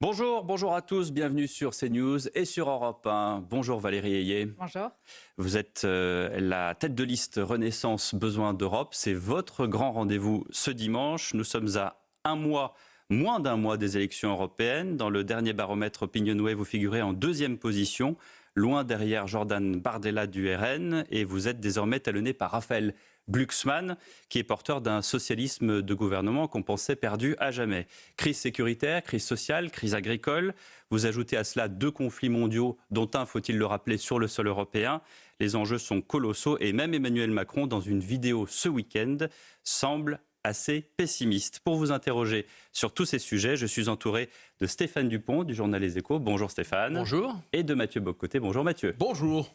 Bonjour à tous, bienvenue sur CNews et sur Europe 1. Bonjour Valérie Ayé. Bonjour. Vous êtes la tête de liste Renaissance Besoin d'Europe. C'est votre grand rendez-vous ce dimanche. Nous sommes à moins d'un mois des élections européennes. Dans le dernier baromètre Opinionway, vous figurez en deuxième position, loin derrière Jordan Bardella du RN. Et vous êtes désormais talonné par Raphaël Glucksmann, qui est porteur d'un socialisme de gouvernement qu'on pensait perdu à jamais. Crise sécuritaire, crise sociale, crise agricole. Vous ajoutez à cela 2 conflits mondiaux, dont un, faut-il le rappeler, sur le sol européen. Les enjeux sont colossaux et même Emmanuel Macron, dans une vidéo ce week-end, semble assez pessimiste. Pour vous interroger sur tous ces sujets, je suis entouré de Stéphane Dupont du journal Les Échos. Bonjour Stéphane. Bonjour. Et de Mathieu Bock-Côté. Bonjour Mathieu. Bonjour.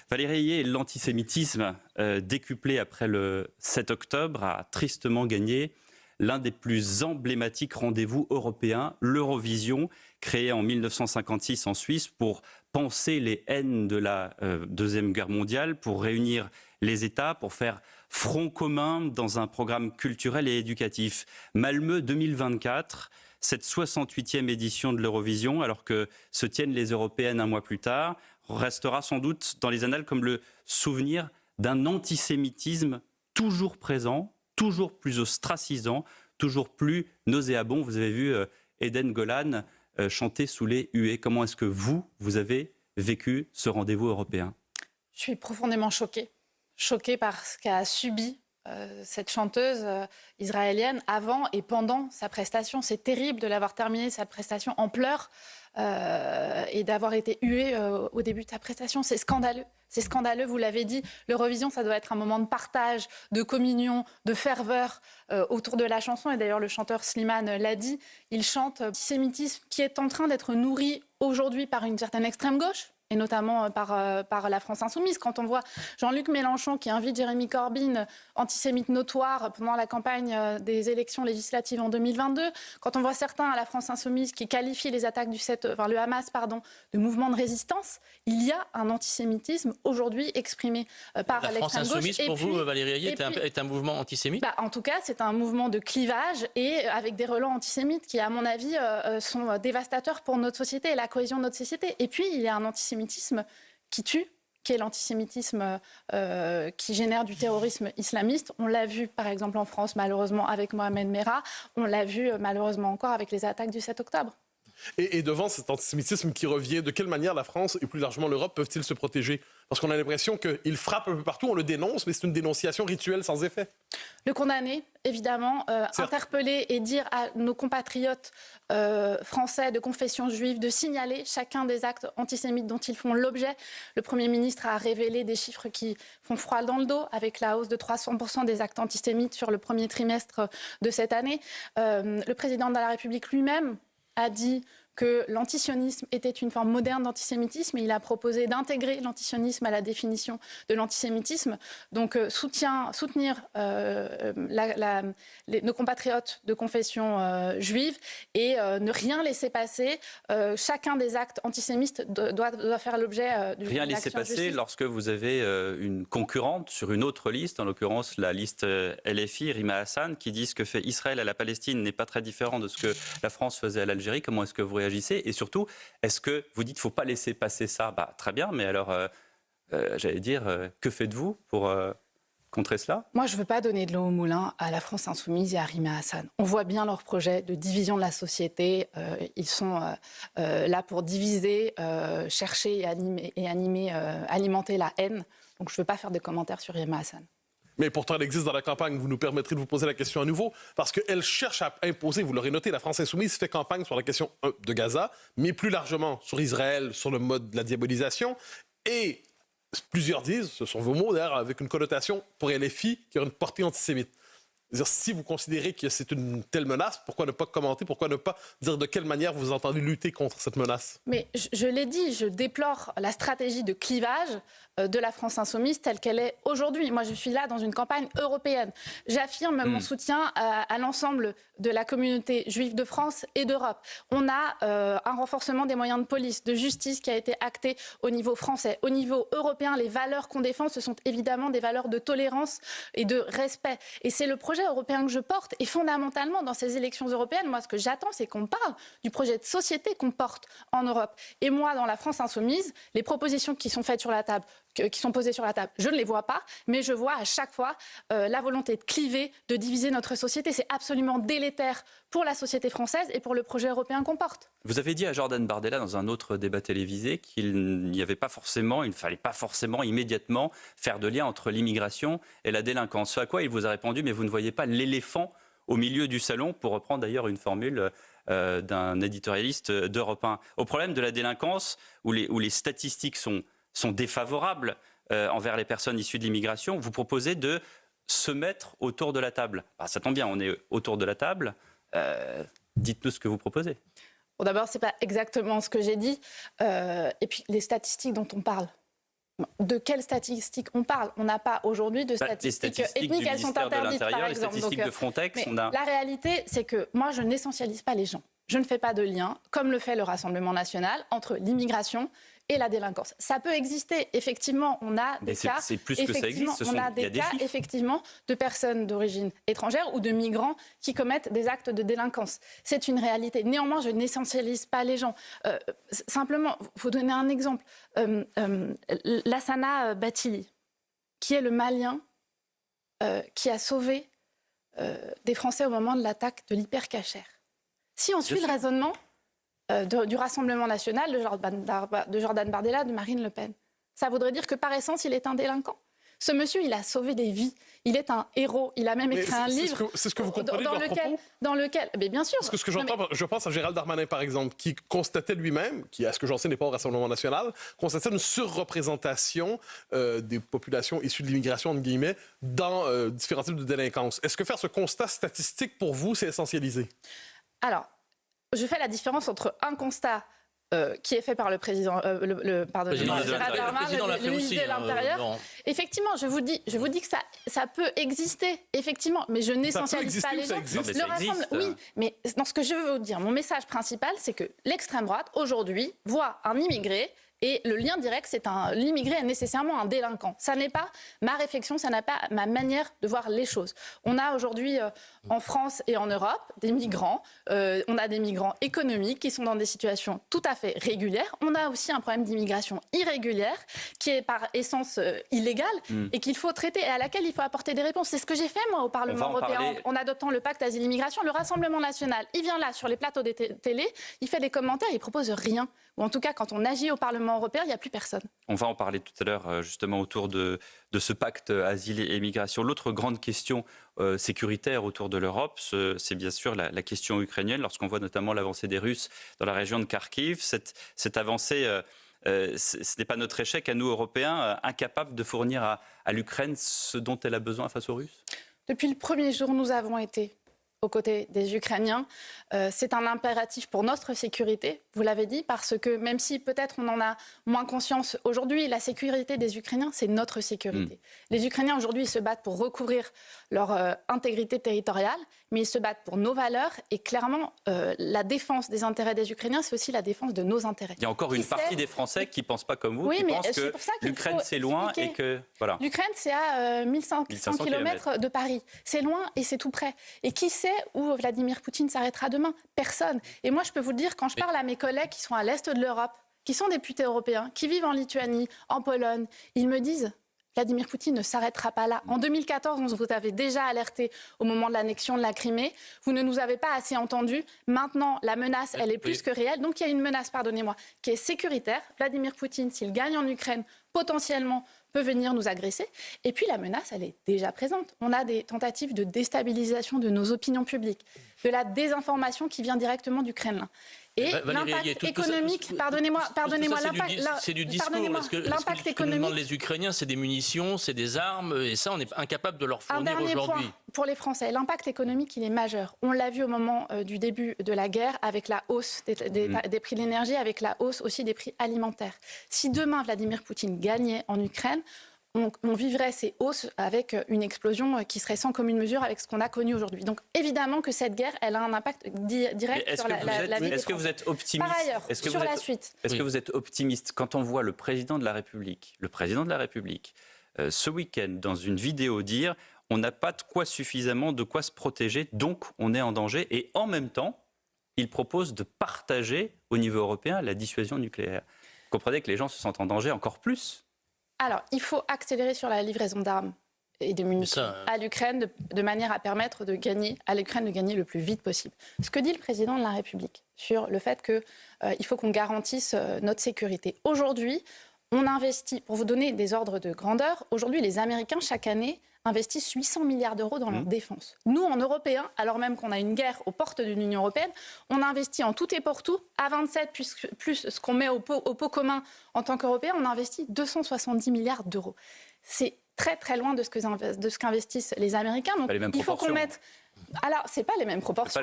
Valérie Ayé, l'antisémitisme décuplé après le 7 octobre a tristement gagné l'un des plus emblématiques rendez-vous européens, l'Eurovision, créé en 1956 en Suisse pour panser les haines de la Deuxième Guerre mondiale, pour réunir les États, pour faire front commun dans un programme culturel et éducatif. Malmö 2024, cette 68e édition de l'Eurovision, alors que se tiennent les européennes un mois plus tard, restera sans doute dans les annales comme le souvenir d'un antisémitisme toujours présent, toujours plus ostracisant, toujours plus nauséabond. Vous avez vu Eden Golan chanter sous les huées. Comment est-ce que vous avez vécu ce rendez-vous européen ? Je suis profondément choquée par ce qu'a subi cette chanteuse israélienne avant et pendant sa prestation. C'est terrible de l'avoir terminée, sa prestation, en pleurs et d'avoir été huée au début de sa prestation. C'est scandaleux. C'est scandaleux, vous l'avez dit. L'Eurovision, ça doit être un moment de partage, de communion, de ferveur autour de la chanson. Et d'ailleurs, le chanteur Slimane l'a dit. Il chante l'antisémitisme qui est en train d'être nourri aujourd'hui par une certaine extrême gauche, et notamment par la France Insoumise. Quand on voit Jean-Luc Mélenchon qui invite Jérémy Corbyn, antisémite notoire, pendant la campagne des élections législatives en 2022, quand on voit certains à la France Insoumise qui qualifient les attaques le Hamas, de mouvement de résistance, il y a un antisémitisme aujourd'hui exprimé par l'extrême gauche. La France Insoumise, pour vous, Valérie Ayé, est un mouvement antisémite ? En tout cas, c'est un mouvement de clivage et avec des relents antisémites qui, à mon avis, sont dévastateurs pour notre société et la cohésion de notre société. Et puis, il y a un antisémitisme qui tue, qui est l'antisémitisme qui génère du terrorisme islamiste. On l'a vu, par exemple, en France, malheureusement, avec Mohamed Merah. On l'a vu, malheureusement, encore avec les attaques du 7 octobre. Et devant cet antisémitisme qui revient, de quelle manière la France et plus largement l'Europe peuvent-ils se protéger ? Parce qu'on a l'impression qu'il frappe un peu partout, on le dénonce, mais c'est une dénonciation rituelle sans effet. Le condamner, évidemment, interpeller et dire à nos compatriotes français de confession juive de signaler chacun des actes antisémites dont ils font l'objet. Le Premier ministre a révélé des chiffres qui font froid dans le dos, avec la hausse de 300% des actes antisémites sur le premier trimestre de cette année. Le président de la République lui-même a dit que l'antisionisme était une forme moderne d'antisémitisme et il a proposé d'intégrer l'antisionisme à la définition de l'antisémitisme. Donc soutenir nos compatriotes de confession juive et ne rien laisser passer. Chacun des actes antisémites doit faire l'objet d'une rien laisser passer lorsque vous avez une concurrente sur une autre liste, en l'occurrence la liste LFI, Rima Hassan, qui dit ce que fait Israël à la Palestine n'est pas très différent de ce que la France faisait à l'Algérie. Comment est-ce que vous réagissez ? Et surtout, est-ce que vous dites qu'il ne faut pas laisser passer ça ? Très bien, mais alors, j'allais dire, que faites-vous pour contrer cela ? Moi, je ne veux pas donner de l'eau au moulin à la France Insoumise et à Rima Hassan. On voit bien leur projet de division de la société. Ils sont là pour diviser, chercher et alimenter la haine. Donc, je ne veux pas faire de commentaires sur Rima Hassan. Mais pourtant, elle existe dans la campagne. Vous nous permettrez de vous poser la question à nouveau, parce qu'elle cherche à imposer, vous l'aurez noté, la France Insoumise fait campagne sur la question de Gaza, mais plus largement sur Israël, sur le mode de la diabolisation. Et plusieurs disent, ce sont vos mots d'ailleurs, avec une connotation pour LFI qui a une portée antisémite. C'est-à-dire, si vous considérez que c'est une telle menace, pourquoi ne pas commenter, pourquoi ne pas dire de quelle manière vous entendez lutter contre cette menace ? Mais je l'ai dit, je déplore la stratégie de clivage de la France Insoumise telle qu'elle est aujourd'hui. Moi, je suis là dans une campagne européenne. J'affirme mon soutien à l'ensemble de la communauté juive de France et d'Europe. On a un renforcement des moyens de police, de justice qui a été acté au niveau français. Au niveau européen, les valeurs qu'on défend, ce sont évidemment des valeurs de tolérance et de respect. Et c'est le projet européen que je porte. Et fondamentalement, dans ces élections européennes, moi, ce que j'attends, c'est qu'on parle du projet de société qu'on porte en Europe. Et moi, dans la France insoumise, les propositions qui sont faites sur la table, qui sont posées sur la table, je ne les vois pas, mais je vois à chaque fois la volonté de cliver, de diviser notre société. C'est absolument délétère pour la société française et pour le projet européen qu'on porte. Vous avez dit à Jordan Bardella dans un autre débat télévisé qu'il n'y avait pas forcément, il ne fallait pas forcément immédiatement faire de lien entre l'immigration et la délinquance. Ce à quoi il vous a répondu, mais vous ne voyez pas l'éléphant au milieu du salon, pour reprendre d'ailleurs une formule d'un éditorialiste d'Europe 1. Au problème de la délinquance, où les statistiques sont défavorables envers les personnes issues de l'immigration, vous proposez de se mettre autour de la table. Alors, ça tombe bien, on est autour de la table. Dites-nous ce que vous proposez. Bon, d'abord, ce n'est pas exactement ce que j'ai dit. Et puis, les statistiques dont on parle. De quelles statistiques on parle? On n'a pas aujourd'hui de statistiques ethniques, elles sont interdites, par exemple. Les statistiques de Frontex, La réalité, c'est que moi, je n'essentialise pas les gens. Je ne fais pas de lien, comme le fait le Rassemblement national, entre l'immigration et la délinquance. Ça peut exister, effectivement, on a des cas, c'est plus que ça existe, on a des cas, effectivement, de personnes d'origine étrangère ou de migrants qui commettent des actes de délinquance. C'est une réalité. Néanmoins, je n'essentialise pas les gens. Simplement, il faut donner un exemple. Lassana Bathily, qui est le Malien qui a sauvé des Français au moment de l'attaque de l'Hypercacher. Si on suit le raisonnement du Rassemblement national, de Jordan Bardella, de Marine Le Pen, ça voudrait dire que par essence, il est un délinquant. Ce monsieur, il a sauvé des vies. Il est un héros. Il a même écrit un livre. C'est ce que vous comprenez dans lequel, mais bien sûr. Parce que ce que j'entends, je pense à Gérald Darmanin, par exemple, qui constatait lui-même, qui, à ce que j'en sais, n'est pas au Rassemblement national, constatait une surreprésentation des populations issues de l'immigration, entre guillemets, dans différents types de délinquance. Est-ce que faire ce constat statistique, pour vous, c'est essentialisé? Alors, je fais la différence entre un constat qui est fait par le président, Gérald Darmanin, le ministre de l'Intérieur. Effectivement, je vous dis que ça peut exister, effectivement, mais je n'essentialise pas les gens. Oui, mais dans ce que je veux vous dire, mon message principal, c'est que l'extrême droite, aujourd'hui, voit un immigré. Et le lien direct, c'est l'immigré est nécessairement un délinquant. Ça n'est pas ma réflexion, ça n'est pas ma manière de voir les choses. On a aujourd'hui en France et en Europe des migrants. On a des migrants économiques qui sont dans des situations tout à fait régulières. On a aussi un problème d'immigration irrégulière qui est par essence illégale et qu'il faut traiter et à laquelle il faut apporter des réponses. C'est ce que j'ai fait moi au Parlement européen en adoptant le pacte asile-immigration. Le Rassemblement national, il vient là sur les plateaux des télé, il fait des commentaires, il propose rien. Ou en tout cas, quand on agit au Parlement européen, il n'y a plus personne. On va en parler tout à l'heure, justement, autour de ce pacte asile et immigration. L'autre grande question sécuritaire autour de l'Europe, c'est bien sûr la question ukrainienne. Lorsqu'on voit notamment l'avancée des Russes dans la région de Kharkiv, cette avancée, ce n'est pas notre échec à nous, Européens, incapables de fournir à l'Ukraine ce dont elle a besoin face aux Russes? Depuis le premier jour, nous avons été aux côtés des Ukrainiens. C'est un impératif pour notre sécurité, vous l'avez dit, parce que même si peut-être on en a moins conscience aujourd'hui, la sécurité des Ukrainiens, c'est notre sécurité. Les Ukrainiens aujourd'hui, ils se battent pour recouvrir leur intégrité territoriale, mais ils se battent pour nos valeurs et clairement, la défense des intérêts des Ukrainiens, c'est aussi la défense de nos intérêts. Il y a encore une partie des Français qui ne pensent pas comme vous, qui pensent que l'Ukraine c'est loin et que... Voilà. L'Ukraine c'est à 1500 km de Paris. C'est loin et c'est tout près. Et qui sait où Vladimir Poutine s'arrêtera demain? Personne. Et moi, je peux vous le dire, quand je parle à mes collègues qui sont à l'est de l'Europe, qui sont députés européens, qui vivent en Lituanie, en Pologne, ils me disent Vladimir Poutine ne s'arrêtera pas là. En 2014, on vous avait déjà alerté au moment de l'annexion de la Crimée. Vous ne nous avez pas assez entendus. Maintenant, la menace, elle est plus que réelle. Donc, il y a une menace, pardonnez-moi, qui est sécuritaire. Vladimir Poutine, s'il gagne en Ukraine, potentiellement peut venir nous agresser. Et puis la menace, elle est déjà présente. On a des tentatives de déstabilisation de nos opinions publiques, de la désinformation qui vient directement du Kremlin. Et l'impact économique, pardonnez-moi, c'est du discours, parce que l'impact économique, demandent les Ukrainiens, c'est des munitions, c'est des armes, et ça, on est incapable de leur fournir aujourd'hui. Un dernier point pour les Français, l'impact économique, il est majeur. On l'a vu au moment du début de la guerre, avec la hausse des prix de l'énergie, avec la hausse aussi des prix alimentaires. Si demain, Vladimir Poutine gagnait en Ukraine, on vivrait ces hausses avec une explosion qui serait sans commune mesure avec ce qu'on a connu aujourd'hui. Donc évidemment que cette guerre, elle a un impact direct sur la vie des Français. Est-ce que vous êtes optimiste? Par ailleurs, sur la suite. Est-ce que vous êtes optimiste quand on voit le président de la République, ce week-end, dans une vidéo dire on n'a pas suffisamment de quoi se protéger, donc on est en danger. Et en même temps, il propose de partager au niveau européen la dissuasion nucléaire. Vous comprenez que les gens se sentent en danger encore plus. Alors, il faut accélérer sur la livraison d'armes et de munitions à l'Ukraine de manière à permettre à l'Ukraine de gagner le plus vite possible. Ce que dit le président de la République sur le fait qu'il faut qu'on garantisse notre sécurité. Aujourd'hui, on investit, pour vous donner des ordres de grandeur, aujourd'hui les Américains chaque année investissent 800 milliards d'euros dans leur défense. Nous, en Européens, alors même qu'on a une guerre aux portes de l'Union européenne, on investit en tout et pour tout, à 27, plus ce qu'on met au pot commun en tant qu'Européens, on investit 270 milliards d'euros. C'est très très loin de ce qu'investissent les Américains. Donc, il faut qu'on mette... Alors, ce n'est pas les mêmes proportions.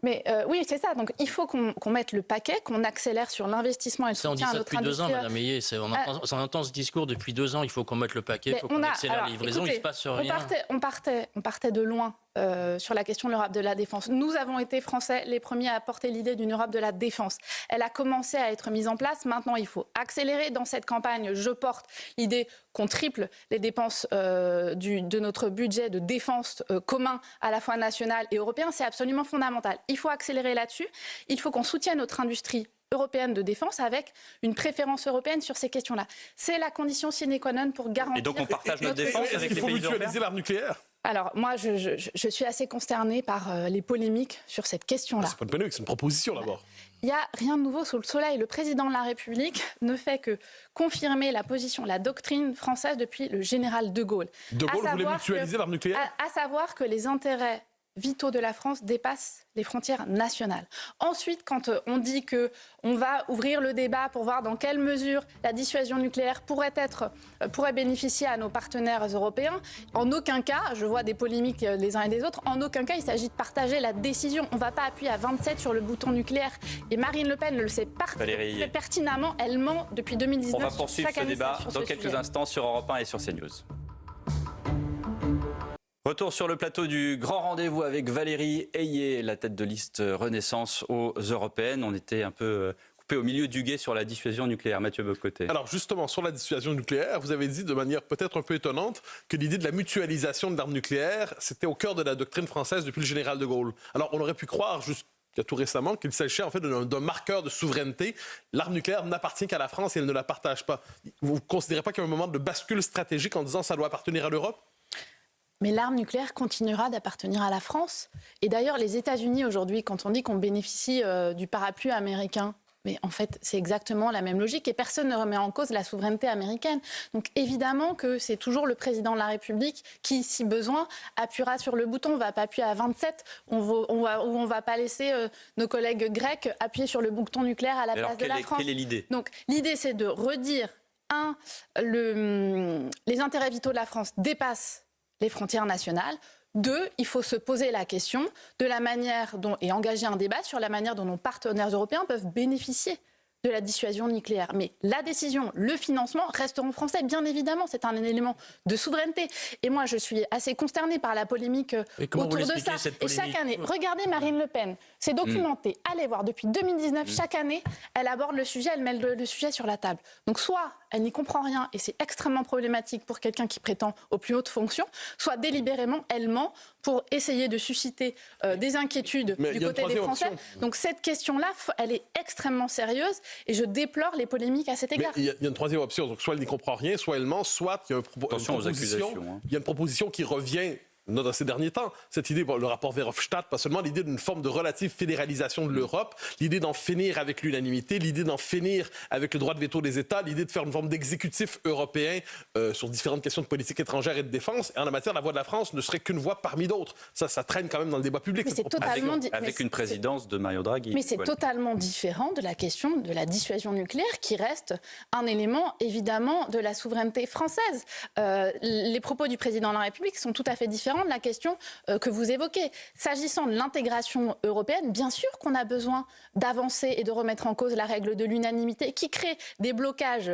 Mais oui, c'est ça. Donc, il faut qu'on mette le paquet, qu'on accélère sur l'investissement et le soutien à notre industrie. On dit ça depuis 2 ans, Madame Hélier. On entend ce discours depuis 2 ans. Il faut qu'on mette le paquet, il faut qu'on accélère la livraison. Écoutez, il ne se passe rien. On partait de loin sur la question de l'Europe de la défense. Nous avons été, Français, les premiers à porter l'idée d'une Europe de la défense. Elle a commencé à être mise en place. Maintenant, il faut accélérer. Dans cette campagne, je porte l'idée qu'on triple les dépenses de notre budget de défense commun à la fois national et européen. C'est absolument fondamental. Il faut accélérer là-dessus. Il faut qu'on soutienne notre industrie européenne de défense avec une préférence européenne sur ces questions-là. C'est la condition sine qua non pour garantir... Et donc on partage notre défense avec les pays européens. Il faut mutualiser l'arme nucléaire. Alors, moi, je suis assez consternée par les polémiques sur cette question-là. C'est pas une polémique, c'est une proposition d'abord. Il n'y a rien de nouveau sous le soleil. Le président de la République ne fait que confirmer la position, la doctrine française depuis le général de Gaulle. De Gaulle voulait mutualiser l'arme nucléaire ? À savoir que les intérêts vitaux de la France dépassent les frontières nationales. Ensuite, quand on dit qu'on va ouvrir le débat pour voir dans quelle mesure la dissuasion nucléaire pourrait bénéficier à nos partenaires européens, en aucun cas, je vois des polémiques les uns et des autres, en aucun cas il s'agit de partager la décision. On ne va pas appuyer à 27 sur le bouton nucléaire. Et Marine Le Pen le sait très pertinemment, elle ment depuis 2019. On va poursuivre ce débat dans quelques instants sur Europe 1 et sur CNews. Retour sur le plateau du grand rendez-vous avec Valérie Ayé, la tête de liste Renaissance aux Européennes. On était un peu coupé au milieu du gué sur la dissuasion nucléaire. Mathieu Bock-Côté. Alors justement, sur la dissuasion nucléaire, vous avez dit de manière peut-être un peu étonnante que l'idée de la mutualisation de l'arme nucléaire, c'était au cœur de la doctrine française depuis le général de Gaulle. Alors on aurait pu croire jusqu'à tout récemment qu'il s'agissait en fait d'un marqueur de souveraineté. L'arme nucléaire n'appartient qu'à la France et elle ne la partage pas. Vous ne considérez pas qu'il y a un moment de bascule stratégique en disant que ça doit appartenir à l'Europe ? Mais l'arme nucléaire continuera d'appartenir à la France. Et d'ailleurs, les États-Unis aujourd'hui, quand on dit qu'on bénéficie du parapluie américain, mais en fait, c'est exactement la même logique et personne ne remet en cause la souveraineté américaine. Donc évidemment que c'est toujours le président de la République qui, si besoin, appuiera sur le bouton. On ne va pas appuyer à 27, on ne va pas laisser nos collègues grecs appuyer sur le bouton nucléaire à la place de la France. Quelle est l'idée ? Donc l'idée, c'est de redire, les intérêts vitaux de la France dépassent les frontières nationales. 2, il faut se poser la question de la manière dont, et engager un débat sur la manière dont nos partenaires européens peuvent bénéficier de la dissuasion nucléaire. Mais la décision, le financement resteront français, bien évidemment. C'est un élément de souveraineté. Et moi, je suis assez consternée par la polémique autour de ça. Et chaque année, regardez Marine Le Pen, c'est documenté. Allez voir, depuis 2019, chaque année, elle aborde le sujet, elle met le sujet sur la table. Donc soit elle n'y comprend rien et c'est extrêmement problématique pour quelqu'un qui prétend aux plus hautes fonctions, soit délibérément, elle ment pour essayer de susciter des inquiétudes du côté des Français. Donc cette question-là, elle est extrêmement sérieuse et je déplore les polémiques à cet égard. Mais il y a une troisième option, donc soit elle n'y comprend rien, soit elle ment, soit il y a une proposition qui revient dans ces derniers temps, cette idée, le rapport Verhofstadt, pas seulement l'idée d'une forme de relative fédéralisation de l'Europe, l'idée d'en finir avec l'unanimité, l'idée d'en finir avec le droit de veto des États, l'idée de faire une forme d'exécutif européen sur différentes questions de politique étrangère et de défense. Et en la matière, la voix de la France ne serait qu'une voix parmi d'autres. Ça traîne quand même dans le débat public. Mais c'est totalement avec une présidence de Mario Draghi. Mais c'est totalement différent de la question de la dissuasion nucléaire qui reste un élément évidemment de la souveraineté française. Les propos du président de la République sont tout à fait différents de la question que vous évoquez. S'agissant de l'intégration européenne, bien sûr qu'on a besoin d'avancer et de remettre en cause la règle de l'unanimité qui crée des blocages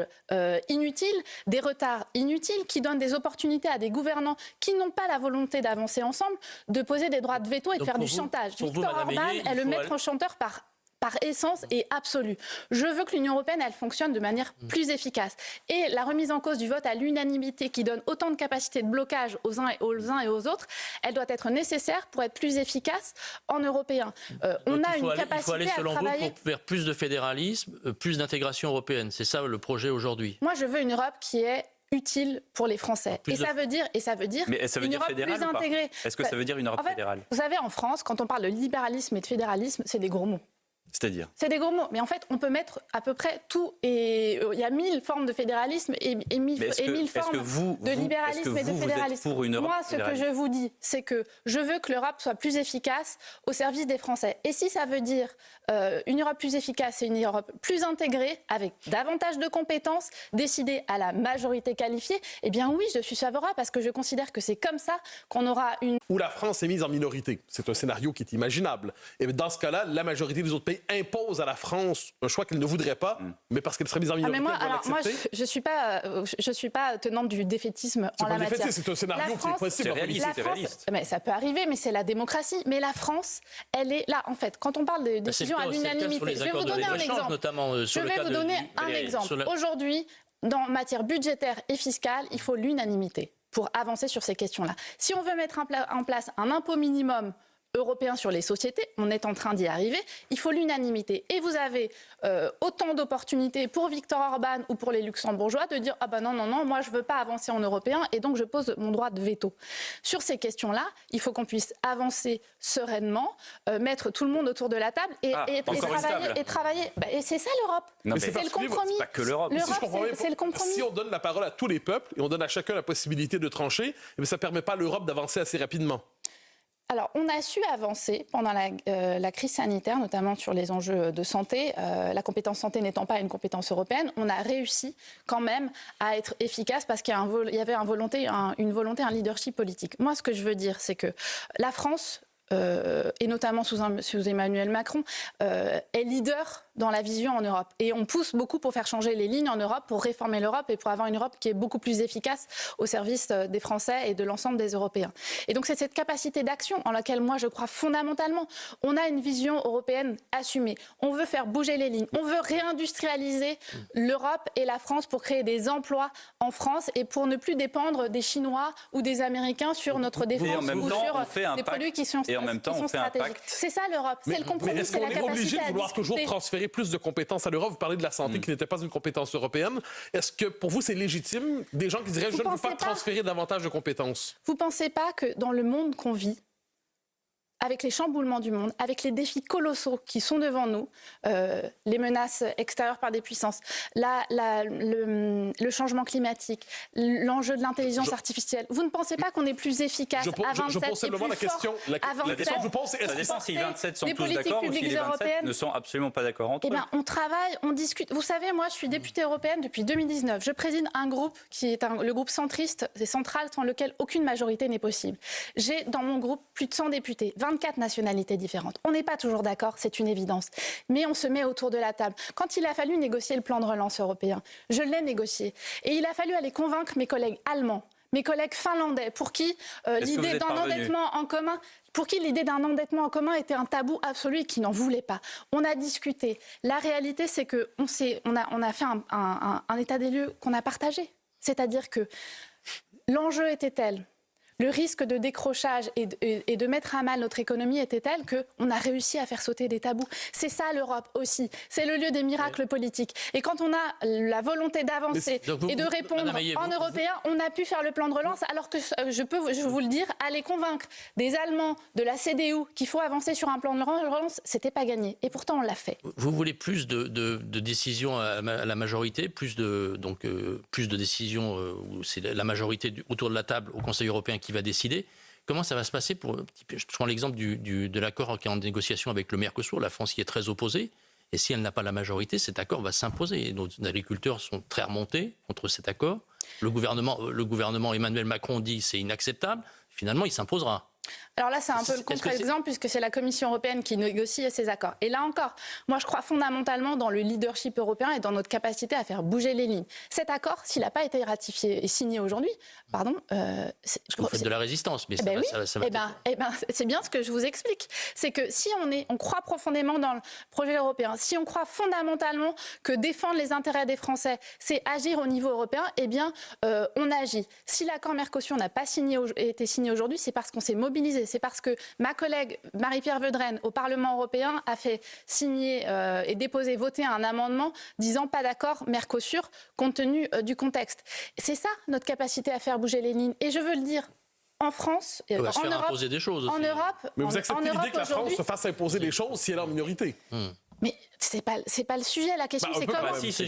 inutiles, des retards inutiles, qui donnent des opportunités à des gouvernants qui n'ont pas la volonté d'avancer ensemble, de poser des droits de veto et de faire du chantage. Victor Orban est le maître chanteur par par essence et absolue. Je veux que l'Union européenne, elle fonctionne de manière plus efficace. Et la remise en cause du vote à l'unanimité qui donne autant de capacité de blocage aux uns et aux autres, elle doit être nécessaire pour être plus efficace en européen. On a une capacité il faut aller, selon à travailler... vous, vers plus de fédéralisme, plus d'intégration européenne. C'est ça le projet aujourd'hui. Moi, je veux une Europe qui est utile pour les Français. Ça veut dire mais ça veut une dire Europe fédérale plus intégrée. Est-ce que ça veut dire une Europe fédérale? Vous savez, en France, quand on parle de libéralisme et de fédéralisme, c'est des gros mots. C'est-à-dire? C'est des gros mots. Mais en fait, on peut mettre à peu près tout. Et il y a 1000 formes de fédéralisme et 1000 formes de libéralisme et de fédéralisme. Moi, ce que je vous dis, c'est que je veux que l'Europe soit plus efficace au service des Français. Et si ça veut dire une Europe plus efficace et une Europe plus intégrée, avec davantage de compétences, décidée à la majorité qualifiée, eh bien oui, je suis favorable parce que je considère que c'est comme ça qu'on aura une... Où la France est mise en minorité. C'est un scénario qui est imaginable. Et dans ce cas-là, la majorité des autres pays impose à la France un choix qu'elle ne voudrait pas, mais parce qu'elle serait mise en minorité, moi, je suis pas tenante du défaitisme en la matière. C'est un scénario qui est possible. C'est réaliste. Mais ça peut arriver, mais c'est la démocratie. Mais la France, elle est là, en fait. Quand on parle de décision à l'unanimité, je vais vous donner un exemple. Aujourd'hui, dans matière budgétaire et fiscale, il faut l'unanimité pour avancer sur ces questions-là. Si on veut mettre en place un impôt minimum européen sur les sociétés, on est en train d'y arriver, il faut l'unanimité. Et vous avez autant d'opportunités pour Viktor Orban ou pour les Luxembourgeois de dire « Ah ben non, moi je veux pas avancer en européen et donc je pose mon droit de veto ». Sur ces questions-là, il faut qu'on puisse avancer sereinement, mettre tout le monde autour de la table et travailler. Et c'est ça l'Europe. C'est le compromis. C'est pas que l'Europe. C'est le compromis. Si on donne la parole à tous les peuples et on donne à chacun la possibilité de trancher, ça ne permet pas à l'Europe d'avancer assez rapidement. Alors, on a su avancer pendant la crise sanitaire, notamment sur les enjeux de santé. La compétence santé n'étant pas une compétence européenne, on a réussi quand même à être efficace parce qu'il y avait une volonté, un leadership politique. Moi, ce que je veux dire, c'est que la France, et notamment sous Emmanuel Macron, est leader dans la vision en Europe. Et on pousse beaucoup pour faire changer les lignes en Europe, pour réformer l'Europe et pour avoir une Europe qui est beaucoup plus efficace au service des Français et de l'ensemble des Européens. Et donc c'est cette capacité d'action en laquelle moi je crois fondamentalement. On a une vision européenne assumée. On veut faire bouger les lignes. On veut réindustrialiser l'Europe et la France pour créer des emplois en France et pour ne plus dépendre des Chinois ou des Américains sur notre défense ou sur des produits qui sont stratégiques. C'est ça l'Europe, c'est le compromis, c'est la capacité à discuter. Est-ce qu'on est obligé de vouloir toujours transférer plus de compétences à l'Europe? Vous parlez de la santé qui n'était pas une compétence européenne. Est-ce que pour vous c'est légitime des gens qui diraient je ne veux pas transférer davantage de compétences? Vous ne pensez pas que dans le monde qu'on vit, avec les chamboulements du monde, avec les défis colossaux qui sont devant nous, les menaces extérieures par des puissances, le changement climatique, l'enjeu de l'intelligence artificielle, vous ne pensez pas qu'on est plus efficace à 27 je pose simplement la question. Ça dépend si 27 sont tous d'accord ou si les 27 ne sont absolument pas d'accord entre eux. Eh bien, on travaille, on discute. Vous savez, moi, je suis députée européenne depuis 2019. Je préside un groupe qui est le groupe centriste, c'est central, sans lequel aucune majorité n'est possible. J'ai dans mon groupe plus de 100 députés, 24 nationalités différentes. On n'est pas toujours d'accord, c'est une évidence. Mais on se met autour de la table. Quand il a fallu négocier le plan de relance européen, je l'ai négocié. Et il a fallu aller convaincre mes collègues allemands, mes collègues finlandais, pour qui l'idée d'un endettement en commun... Pour qui l'idée d'un endettement en commun était un tabou absolu et qui n'en voulait pas. On a discuté. La réalité, c'est qu'on a fait un état des lieux qu'on a partagé. C'est-à-dire que l'enjeu était tel, le risque de décrochage et de mettre à mal notre économie était tel qu'on a réussi à faire sauter des tabous. C'est ça l'Europe aussi. C'est le lieu des miracles politiques. Et quand on a la volonté d'avancer et de répondre en européen, on a pu faire le plan de relance, alors que je peux vous le dire, aller convaincre des Allemands, de la CDU, qu'il faut avancer sur un plan de relance, c'était pas gagné. Et pourtant, on l'a fait. Vous voulez plus de décisions à la majorité, plus de décisions où c'est la majorité autour de la table au Conseil européen qui va décider. Comment ça va se passer je prends l'exemple de l'accord qui est en négociation avec le Mercosur, la France y est très opposée, et si elle n'a pas la majorité, cet accord va s'imposer. Et nos agriculteurs sont très remontés contre cet accord. Le gouvernement Emmanuel Macron dit c'est inacceptable, finalement il s'imposera. Alors là, c'est un peu le contre-exemple puisque c'est la Commission européenne qui négocie ces accords. Et là encore, moi je crois fondamentalement dans le leadership européen et dans notre capacité à faire bouger les lignes. Cet accord, s'il n'a pas été ratifié et signé aujourd'hui, pardon... Parce que vous faites de la résistance, mais ça va c'est bien ce que je vous explique. C'est que si on croit profondément dans le projet européen, si on croit fondamentalement que défendre les intérêts des Français, c'est agir au niveau européen, eh bien, on agit. Si l'accord Mercosur n'a pas été signé aujourd'hui, c'est parce qu'on s'est mobilisé. C'est parce que ma collègue Marie-Pierre Vedrenne au Parlement européen a fait signer et déposer, voter un amendement disant pas d'accord Mercosur compte tenu du contexte. C'est ça notre capacité à faire bouger les lignes. Et je veux le dire, en France, en Europe, imposer des choses aussi. En Europe, mais vous acceptez l'idée que la France se fasse imposer des choses si elle est en minorité? Mais c'est pas le sujet. La question c'est comment.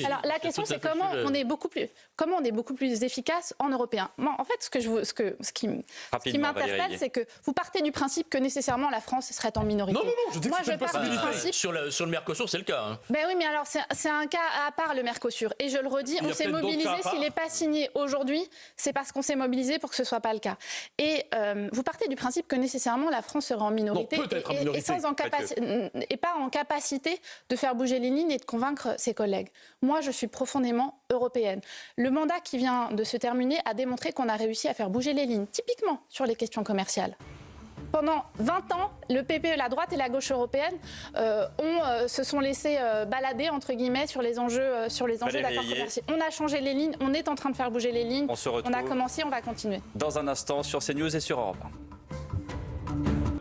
Alors la question c'est comment on est beaucoup plus efficace en européen. Moi, en fait, ce qui m'interpelle, c'est que vous partez du principe que nécessairement la France serait en minorité. Non, je dis que c'est une possibilité. Sur le Mercosur, c'est le cas. Hein. Ben oui, mais alors c'est un cas à part le Mercosur. Et je le redis, on s'est mobilisé. S'il n'est pas signé aujourd'hui, c'est parce qu'on s'est mobilisé pour que ce soit pas le cas. Et vous partez du principe que nécessairement la France serait en minorité, et pas en capacité de faire bouger les lignes et de convaincre ses collègues. Moi, je suis profondément européenne. Le mandat qui vient de se terminer a démontré qu'on a réussi à faire bouger les lignes, typiquement sur les questions commerciales. Pendant 20 ans, le PPE, la droite et la gauche européenne se sont laissés balader, entre guillemets, sur les enjeux d'accords commerciaux. On a changé les lignes, on est en train de faire bouger les lignes. On a commencé, on va continuer. Dans un instant, sur CNews et sur Europe 1.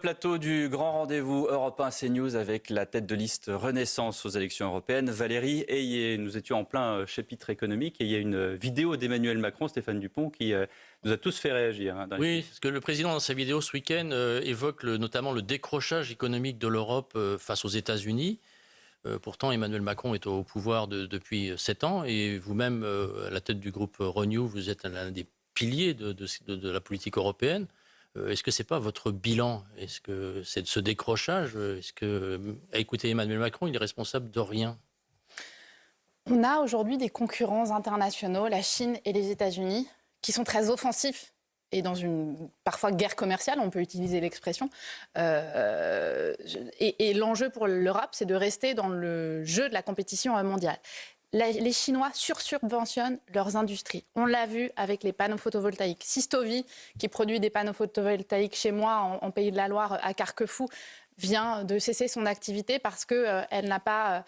Plateau du grand rendez-vous Europe 1 CNews avec la tête de liste Renaissance aux élections européennes, Valérie Ayé. Nous étions en plein chapitre économique et il y a une vidéo d'Emmanuel Macron, Stéphane Dupont, qui nous a tous fait réagir. Oui, parce que le président, dans sa vidéo ce week-end, évoque notamment le décrochage économique de l'Europe face aux États-Unis. Pourtant, Emmanuel Macron est au pouvoir depuis 7 ans et vous-même, à la tête du groupe Renew, vous êtes l'un des piliers de la politique européenne. Est-ce que ce n'est pas votre bilan? Est-ce que c'est de ce décrochage? Est-ce que, à écouter Emmanuel Macron, il est responsable de rien? On a aujourd'hui des concurrents internationaux, la Chine et les États-Unis, qui sont très offensifs. Et dans une parfois guerre commerciale, on peut utiliser l'expression. Et l'enjeu pour l'Europe, c'est de rester dans le jeu de la compétition mondiale. Les Chinois sursubventionnent leurs industries. On l'a vu avec les panneaux photovoltaïques. Sistovi, qui produit des panneaux photovoltaïques chez moi, en Pays de la Loire, à Carquefou, vient de cesser son activité parce qu'elle n'a pas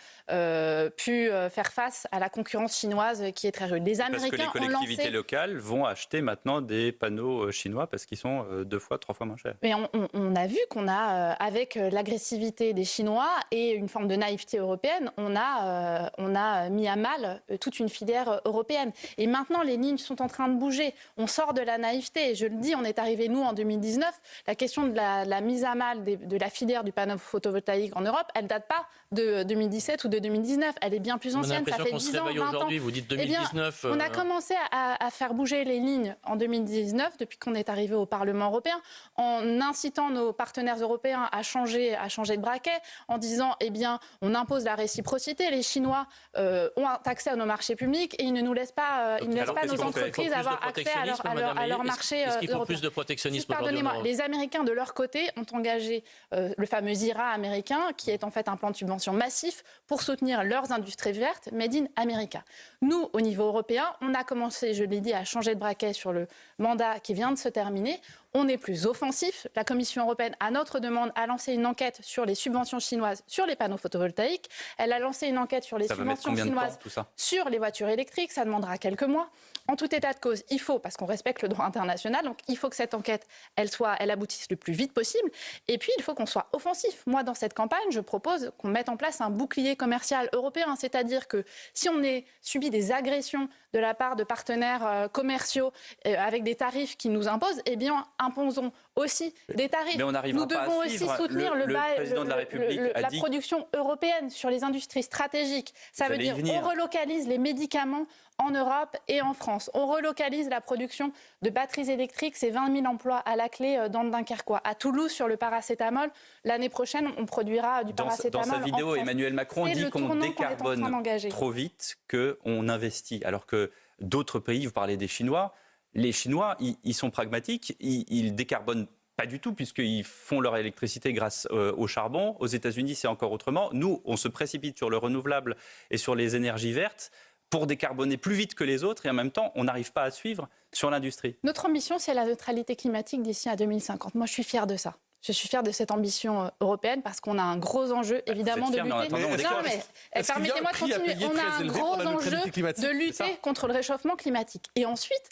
pu faire face à la concurrence chinoise qui est très rude. Les Américains parce que les collectivités locales vont acheter maintenant des panneaux chinois parce qu'ils sont 2 fois, 3 fois moins chers. Mais on a vu qu'on a, avec l'agressivité des Chinois et une forme de naïveté européenne, on a mis à mal toute une filière européenne. Et maintenant, les lignes sont en train de bouger. On sort de la naïveté. Et je le dis, on est arrivé, nous, en 2019. La question de la mise à mal de la filière du panneau photovoltaïque en Europe, elle ne date pas de 2017 ou de 2019. Elle est bien plus ancienne. Ça fait 10 ans, 20 ans. Vous dites 2019. Eh bien, on a commencé à faire bouger les lignes en 2019, depuis qu'on est arrivé au Parlement européen, en incitant nos partenaires européens à changer de braquet, en disant, eh bien, on impose la réciprocité. Les Chinois ont accès à nos marchés publics et ils ne nous laissent pas, nos entreprises avoir accès à leur marché européen. Est-ce qu'il faut européen. plus de protectionnisme? Pardonnez-moi, les Américains, de leur côté, ont engagé le fameux IRA américain, qui est en fait un plan de subvention massif pour soutenir leurs industries vertes made in America. Nous, au niveau européen, on a commencé, je l'ai dit, à changer de braquet sur le mandat qui vient de se terminer. On est plus offensif. La Commission européenne, à notre demande, a lancé une enquête sur les subventions chinoises sur les panneaux photovoltaïques. Elle a lancé une enquête sur les subventions chinoises sur les voitures électriques. Ça demandera quelques mois. En tout état de cause, il faut, parce qu'on respecte le droit international, donc il faut que cette enquête, elle aboutisse le plus vite possible. Et puis, il faut qu'on soit offensif. Moi, dans cette campagne, je propose qu'on mette en place un bouclier commercial européen. C'est-à-dire que si on subit des agressions de la part de partenaires commerciaux avec des tarifs qui nous imposent, eh bien, imposons aussi des tarifs. Mais on nous devons aussi soutenir le président de la République la production européenne sur les industries stratégiques. Ça veut dire qu'on relocalise les médicaments en Europe et en France. On relocalise la production de batteries électriques, c'est 20 000 emplois à la clé dans le Dunkerquois. À Toulouse, sur le paracétamol, l'année prochaine, on produira du paracétamol. Dans sa vidéo, Emmanuel Macron dit qu'on décarbone trop vite, qu'on investit. Alors que d'autres pays, vous parlez des Chinois, les Chinois, ils sont pragmatiques, ils décarbonent Pas du tout, puisqu'ils font leur électricité grâce au charbon. Aux États-Unis, c'est encore autrement. Nous, on se précipite sur le renouvelable et sur les énergies vertes pour décarboner plus vite que les autres, et en même temps, on n'arrive pas à suivre sur l'industrie. Notre ambition, c'est la neutralité climatique d'ici à 2050. Moi, je suis fière de ça. Je suis fière de cette ambition européenne parce qu'on a un gros enjeu, évidemment, de lutter. Permettez-moi de continuer. On a un gros enjeu de lutter contre le réchauffement climatique. Et ensuite,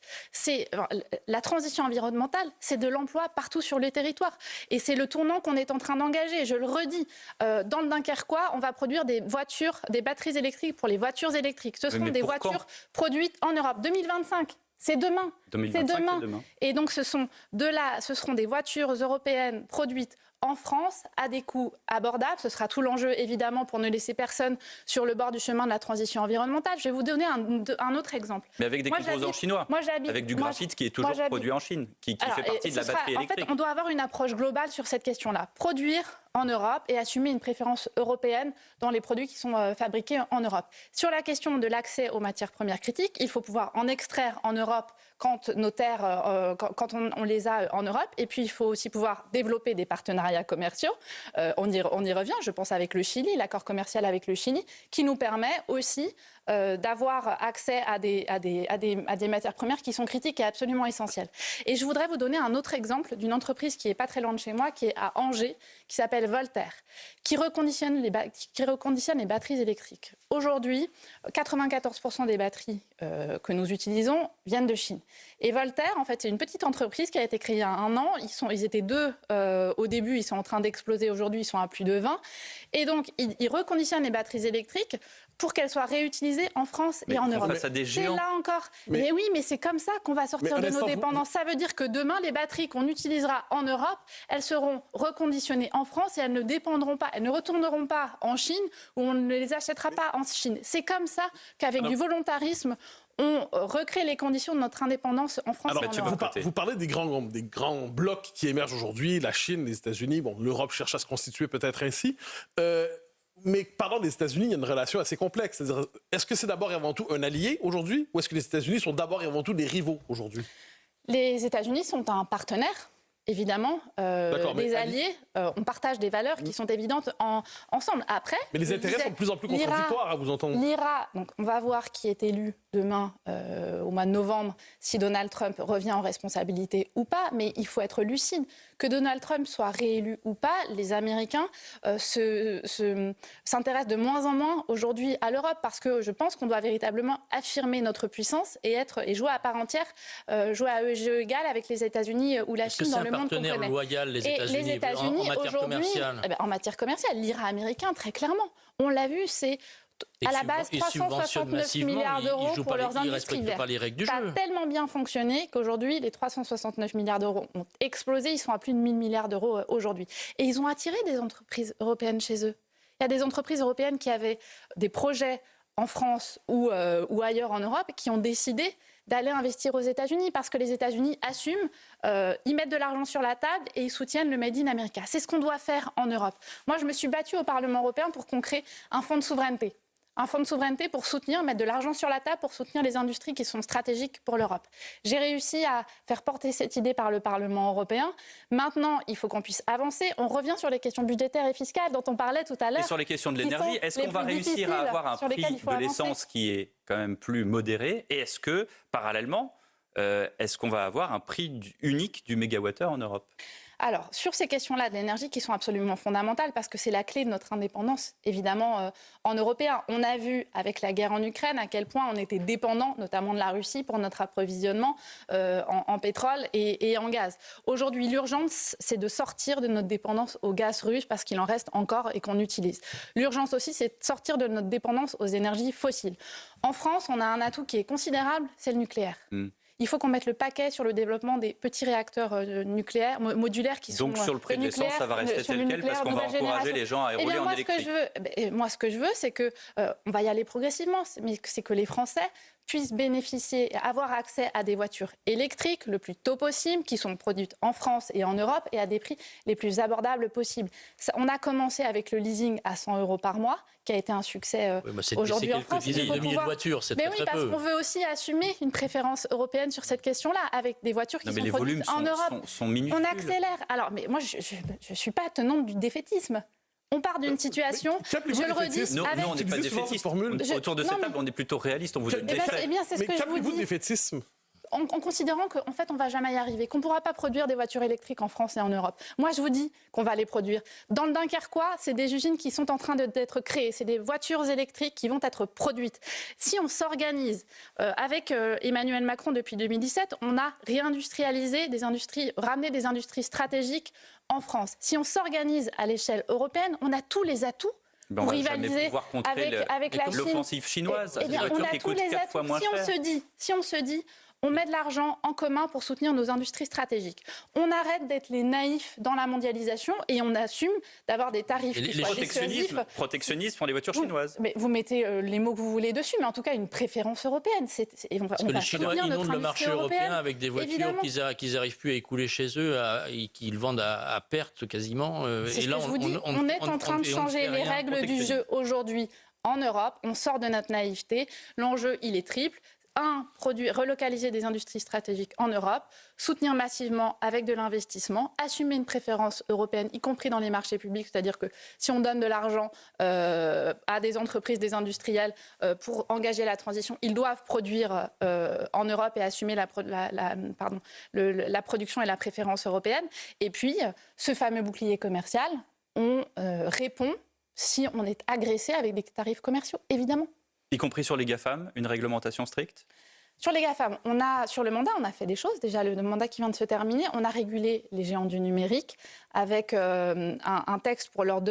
la transition environnementale, c'est de l'emploi partout sur les territoires. Et c'est le tournant qu'on est en train d'engager. Je le redis, dans le Dunkerquois, on va produire des batteries électriques pour les voitures électriques. Ce seront des voitures produites en Europe. 2025. C'est demain. C'est demain. Et donc, ce seront des voitures européennes produites en France à des coûts abordables. Ce sera tout l'enjeu, évidemment, pour ne laisser personne sur le bord du chemin de la transition environnementale. Je vais vous donner un autre exemple. Mais avec des composants chinois, avec du graphite qui est toujours produit en Chine, qui fait partie de la batterie électrique. En fait, on doit avoir une approche globale sur cette question-là. Produire en Europe et assumer une préférence européenne dans les produits qui sont fabriqués en Europe. Sur la question de l'accès aux matières premières critiques, il faut pouvoir en extraire en Europe quand nos terres, quand on les a en Europe. Et puis, il faut aussi pouvoir développer des partenariats commerciaux. On y revient, je pense avec le Chili, l'accord commercial avec le Chili, qui nous permet aussi d'avoir accès à des matières premières qui sont critiques et absolument essentielles. Et je voudrais vous donner un autre exemple d'une entreprise qui n'est pas très loin de chez moi, qui est à Angers, qui s'appelle Voltaire, qui reconditionne les batteries électriques. Aujourd'hui, 94% des batteries que nous utilisons viennent de Chine. Et Voltaire, en fait, c'est une petite entreprise qui a été créée il y a 1 an. Ils étaient 2 au début, ils sont en train d'exploser aujourd'hui, ils sont à plus de 20. Et donc, ils reconditionnent les batteries électriques pour qu'elles soient réutilisées en France et en Europe. Face à des géants. C'est là encore. Mais oui, mais c'est comme ça qu'on va sortir de nos dépendances. Ça veut dire que demain, les batteries qu'on utilisera en Europe, elles seront reconditionnées en France et elles ne dépendront pas, elles ne retourneront pas en Chine ou on ne les achètera pas en Chine. C'est comme ça qu'avec du volontarisme, on recrée les conditions de notre indépendance en France et en Europe. Vous parlez des grands blocs qui émergent aujourd'hui, la Chine, les États-Unis. Bon, l'Europe cherche à se constituer peut-être ainsi. Mais parlant des États-Unis, il y a une relation assez complexe. C'est-à-dire, est-ce que c'est d'abord et avant tout un allié aujourd'hui ou est-ce que les États-Unis sont d'abord et avant tout des rivaux aujourd'hui? Les États-Unis sont un partenaire. Évidemment, des alliés, on partage des valeurs qui sont évidentes ensemble. Après, mais les intérêts sont de plus en plus contradictoires à vous entendre. Donc on va voir qui est élu demain, au mois de novembre, si Donald Trump revient en responsabilité ou pas. Mais il faut être lucide. Que Donald Trump soit réélu ou pas, les Américains s'intéressent de moins en moins aujourd'hui à l'Europe parce que je pense qu'on doit véritablement affirmer notre puissance et jouer à part entière, jouer à jeu égal avec les États-Unis ou la Chine dans le monde qu'on connaît. Partenaire loyal, les États-Unis, en matière commerciale. En matière commerciale, l'IRA américain, très clairement. On l'a vu, c'est à la base 369 milliards d'euros pour leurs industries vertes. Ça a tellement bien fonctionné qu'aujourd'hui, les 369 milliards d'euros ont explosé. Ils sont à plus de 1000 milliards d'euros aujourd'hui. Et ils ont attiré des entreprises européennes chez eux. Il y a des entreprises européennes qui avaient des projets en France ou ailleurs en Europe qui ont décidé d'aller investir aux États-Unis parce que les États-Unis assument, ils mettent de l'argent sur la table et ils soutiennent le Made in America. C'est ce qu'on doit faire en Europe. Moi, je me suis battue au Parlement européen pour qu'on crée un fonds de souveraineté. Un fonds de souveraineté pour mettre de l'argent sur la table pour soutenir les industries qui sont stratégiques pour l'Europe. J'ai réussi à faire porter cette idée par le Parlement européen. Maintenant, il faut qu'on puisse avancer. On revient sur les questions budgétaires et fiscales dont on parlait tout à l'heure. Et sur les questions de l'énergie, est-ce qu'on va réussir à avoir un prix de l'essence qui est quand même plus modéré? Et est-ce que, parallèlement, est-ce qu'on va avoir un prix unique du mégawattheure en Europe? Alors, sur ces questions-là de l'énergie qui sont absolument fondamentales, parce que c'est la clé de notre indépendance, évidemment, en européen. On a vu avec la guerre en Ukraine à quel point on était dépendant, notamment de la Russie, pour notre approvisionnement en pétrole et en gaz. Aujourd'hui, l'urgence, c'est de sortir de notre dépendance au gaz russe, parce qu'il en reste encore et qu'on utilise. L'urgence aussi, c'est de sortir de notre dépendance aux énergies fossiles. En France, on a un atout qui est considérable, c'est le nucléaire. Il faut qu'on mette le paquet sur le déblopement des petits réacteurs nucléaires, modulaires qui sont donc sur le prix de l'essence, ça va rester tel quel parce qu'on va encourager les gens à rouler en électrique. Moi, ce que je veux, c'est que on va y aller progressivement, mais c'est que les Français puissent bénéficier, avoir accès à des voitures électriques le plus tôt possible, qui sont produites en France et en Europe et à des prix les plus abordables possibles. On a commencé avec le leasing à 100 € par mois, qui a été un succès aujourd'hui en France. C'est quelques dizaines de milliers de voitures, c'est très, mais oui, très peu. parce qu'on veut aussi assumer une préférence européenne sur cette question-là, avec des voitures qui sont produites en Europe. Sont minuscules. On accélère. Alors, mais moi, je ne suis pas tenante du défaitisme. On part d'une situation, je le redis, Non, avec... on n'est pas défaitiste. Autour de cette table, on est plutôt réaliste. On vous donne des faits. Eh bien, c'est ce que je vous dis. De défaitisme en considérant qu'en fait, on ne va jamais y arriver, qu'on ne pourra pas produire des voitures électriques en France et en Europe. Moi, je vous dis qu'on va les produire. Dans le Dunkerquois, c'est des usines qui sont en train d'être créées. C'est des voitures électriques qui vont être produites. Si on s'organise avec Emmanuel Macron depuis 2017, on a réindustrialisé des industries, ramené des industries stratégiques en France. Si on s'organise à l'échelle européenne, on a tous les atouts pour rivaliser avec la Chine. L'offensive chinoise, eh bien, des voitures qui coûtent 4 fois moins cher. Si on se dit, on met de l'argent en commun pour soutenir nos industries stratégiques. On arrête d'être les naïfs dans la mondialisation et on assume d'avoir des tarifs qui soient dissuasifs. Protectionnisme font les voitures chinoises. Mais vous mettez les mots que vous voulez dessus, mais en tout cas une préférence européenne. Parce que les Chinois inondent le marché européen avec des voitures qu'ils n'arrivent plus à écouler chez eux et qu'ils vendent à perte quasiment. C'est ce que je vous dis. On est en train de changer les règles du jeu aujourd'hui en Europe. On sort de notre naïveté. L'enjeu, il est triple. Relocaliser des industries stratégiques en Europe, soutenir massivement avec de l'investissement, assumer une préférence européenne, y compris dans les marchés publics, c'est-à-dire que si on donne de l'argent à des entreprises, des industriels pour engager la transition, ils doivent produire en Europe et assumer la production et la préférence européenne. Et puis, ce fameux bouclier commercial, on répond si on est agressé avec des tarifs commerciaux, évidemment. Y compris sur les GAFAM, une réglementation stricte ? Sur les GAFAM, sur le mandat, on a fait des choses. Déjà, le mandat qui vient de se terminer, on a régulé les géants du numérique avec un texte pour leur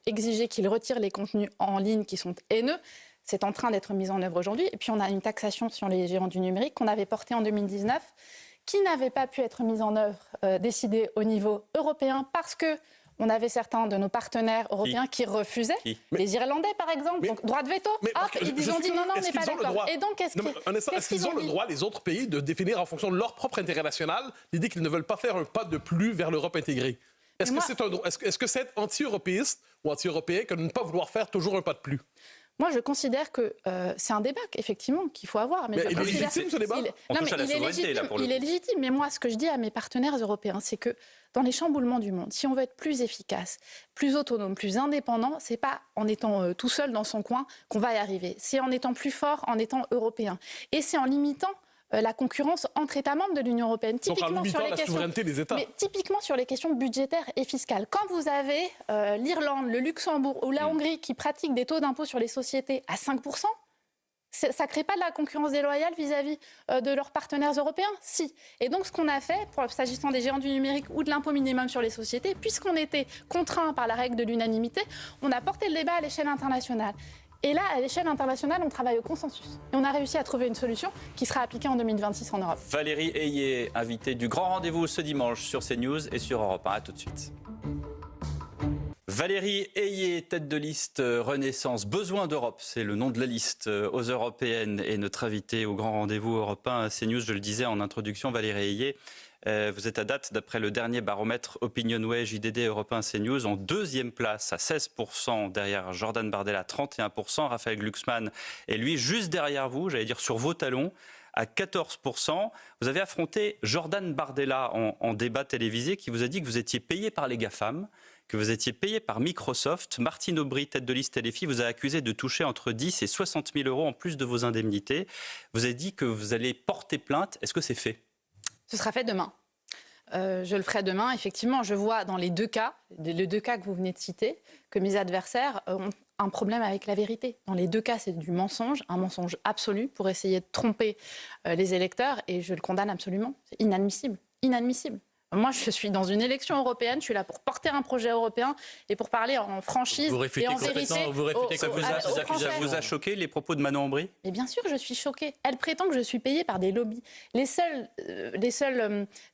exiger qu'ils retirent les contenus en ligne qui sont haineux. C'est en train d'être mis en œuvre aujourd'hui. Et puis, on a une taxation sur les géants du numérique qu'on avait portée en 2019, qui n'avait pas pu être mise en œuvre, décidée au niveau européen, parce que on avait certains de nos partenaires européens qui refusaient. Les Irlandais, par exemple, donc droit de veto. Ils ont dit non, on n'est pas d'accord. Et donc, est-ce qu'ils ont le droit, les autres pays, de définir en fonction de leur propre intérêt national l'idée qu'ils ne veulent pas faire un pas de plus vers l'Europe intégrée? Est-ce que c'est anti-européiste ou anti-européen que de ne pas vouloir faire toujours un pas de plus? Moi, je considère que c'est un débat, effectivement, qu'il faut avoir. Mais il est légitime, ce débat. Il est légitime. Mais moi, ce que je dis à mes partenaires européens, c'est que dans les chamboulements du monde, si on veut être plus efficace, plus autonome, plus indépendant, c'est pas en étant tout seul dans son coin qu'on va y arriver. C'est en étant plus fort, en étant européen. Et c'est en limitant la concurrence entre États membres de l'Union européenne. Donc en limitant la souveraineté des États. Mais typiquement sur les questions budgétaires et fiscales. Quand vous avez l'Irlande, le Luxembourg ou la Hongrie qui pratiquent des taux d'impôt sur les sociétés à 5%, ça ne crée pas de la concurrence déloyale vis-à-vis de leurs partenaires européens? Si. Et donc ce qu'on a fait, s'agissant des géants du numérique ou de l'impôt minimum sur les sociétés, puisqu'on était contraint par la règle de l'unanimité, on a porté le débat à l'échelle internationale. Et là, à l'échelle internationale, on travaille au consensus. Et on a réussi à trouver une solution qui sera appliquée en 2026 en Europe. Valérie Ayé, invitée du Grand Rendez-vous ce dimanche sur CNews et sur Europe 1. À tout de suite. Valérie Ayé, tête de liste Renaissance. Besoin d'Europe, c'est le nom de la liste aux européennes. Et notre invitée au Grand Rendez-vous Europe 1 à CNews, je le disais en introduction, Valérie Ayé. Vous êtes à date, d'après le dernier baromètre Opinionway JDD Europe 1 CNews, en deuxième place à 16% derrière Jordan Bardella, 31%. Raphaël Glucksmann est lui juste derrière vous, j'allais dire sur vos talons, à 14%. Vous avez affronté Jordan Bardella en débat télévisé qui vous a dit que vous étiez payé par les GAFAM, que vous étiez payé par Microsoft. Martine Aubry, tête de liste LFI, vous a accusé de toucher entre 10 et 60 000 euros en plus de vos indemnités. Vous avez dit que vous allez porter plainte. Est-ce que c'est fait ? Ce sera fait demain. Je le ferai demain. Effectivement, je vois dans les deux cas que vous venez de citer, que mes adversaires ont un problème avec la vérité. Dans les deux cas, c'est du mensonge, un mensonge absolu pour essayer de tromper les électeurs, et je le condamne absolument. C'est inadmissible. Inadmissible. Moi, je suis dans une élection européenne, je suis là pour porter un projet européen et pour parler en franchise et en vérité. Ça vous a choqué, les propos de Manon Aubry ? Mais bien sûr, je suis choquée. Elle prétend que je suis payée par des lobbies. Les seules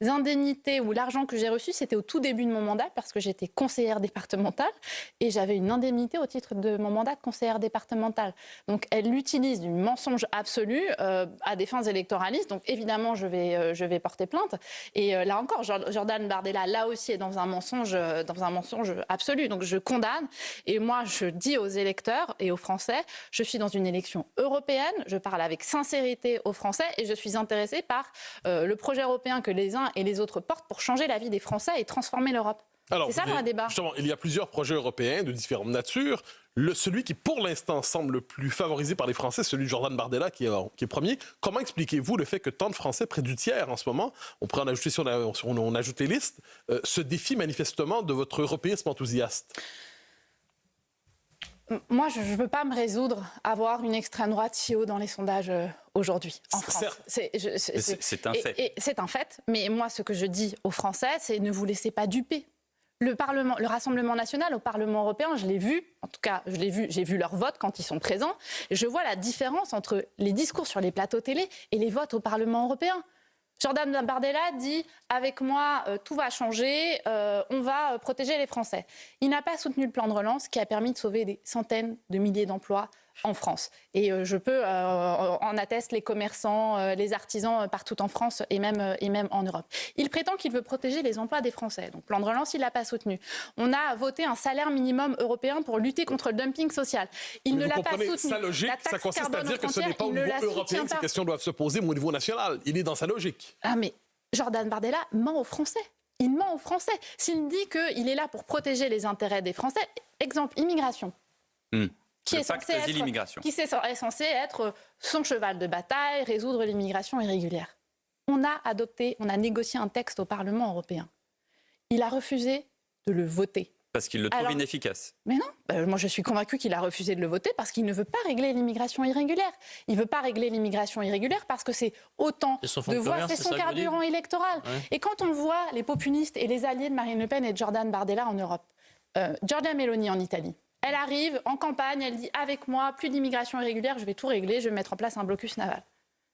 indemnités ou l'argent que j'ai reçu, c'était au tout début de mon mandat, parce que j'étais conseillère départementale et j'avais une indemnité au titre de mon mandat de conseillère départementale. Donc, elle utilise du mensonge absolu à des fins électoralistes. Donc, évidemment, je vais porter plainte. Et là encore, Jordan Jordan Bardella, là aussi, est dans un mensonge absolu. Donc je condamne. Et moi, je dis aux électeurs et aux Français, je suis dans une élection européenne, je parle avec sincérité aux Français et je suis intéressée par le projet européen que les uns et les autres portent pour changer la vie des Français et transformer l'Europe. C'est ça le vrai débat. Justement, il y a plusieurs projets européens de différentes natures. Celui qui, pour l'instant, semble le plus favorisé par les Français, celui de Jordan Bardella, qui est premier. Comment expliquez-vous le fait que tant de Français, près du tiers en ce moment, on pourrait en ajouter si on ajoute les listes, se défient manifestement de votre européisme enthousiaste? Moi, je ne veux pas me résoudre à voir une extrême droite si haut dans les sondages aujourd'hui, en France. C'est un fait. C'est un fait. Mais moi, ce que je dis aux Français, c'est ne vous laissez pas duper. Le Rassemblement national au Parlement européen, je l'ai vu, en tout cas, j'ai vu leur vote quand ils sont présents. Et je vois la différence entre les discours sur les plateaux télé et les votes au Parlement européen. Jordan Bardella dit « Avec moi, tout va changer, on va protéger les Français ». Il n'a pas soutenu le plan de relance qui a permis de sauver des centaines de milliers d'emplois en France. Et je peux en attester les commerçants, les artisans partout en France et même en Europe. Il prétend qu'il veut protéger les emplois des Français. Donc, plan de relance, il ne l'a pas soutenu. On a voté un salaire minimum européen pour lutter contre le dumping social. Il ne l'a pas soutenu. Sa logique, ça consiste à dire que ce n'est pas au niveau européen que ces questions doivent se poser, mais au niveau national. Il est dans sa logique. Ah, mais Jordan Bardella ment aux Français. Il ment aux Français. S'il dit qu'il est là pour protéger les intérêts des Français, exemple, immigration. Qui est censé être son cheval de bataille, résoudre l'immigration irrégulière. On a négocié un texte au Parlement européen. Il a refusé de le voter. Parce qu'il le trouve inefficace. Mais non, moi je suis convaincue qu'il a refusé de le voter parce qu'il ne veut pas régler l'immigration irrégulière. Il ne veut pas régler l'immigration irrégulière parce que c'est autant de voix, c'est son carburant électoral. Ouais. Et quand on voit les populistes et les alliés de Marine Le Pen et de Jordan Bardella en Europe, Giorgia Meloni en Italie, elle arrive en campagne, elle dit « Avec moi, plus d'immigration irrégulière, je vais tout régler, je vais mettre en place un blocus naval ».